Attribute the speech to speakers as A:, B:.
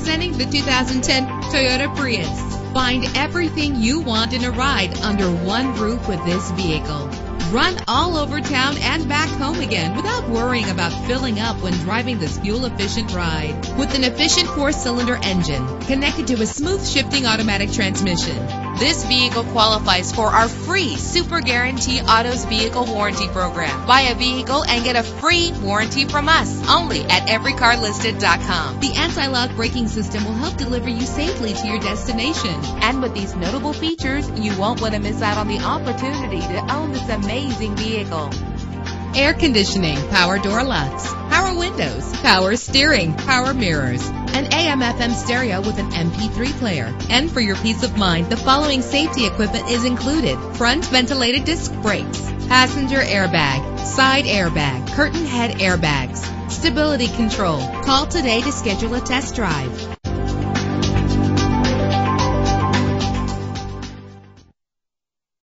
A: Presenting the 2010 Toyota Prius. Find everything you want in a ride under one roof with this vehicle. Run all over town and back home again without worrying about filling up when driving this fuel-efficient ride. With an efficient 4-cylinder engine connected to a smooth shifting automatic transmission, this vehicle qualifies for our free Super Guarantee Autos Vehicle Warranty Program. Buy a vehicle and get a free warranty from us only at everycarlisted.com. The anti-lock braking system will help deliver you safely to your destination. And with these notable features, you won't want to miss out on the opportunity to own this amazing vehicle. Air conditioning, power door locks, power windows, power steering, power mirrors, an AM/FM stereo with an MP3 player. And for your peace of mind, the following safety equipment is included: front ventilated disc brakes, passenger airbag, side airbag, curtain head airbags, stability control. Call today to schedule a test drive.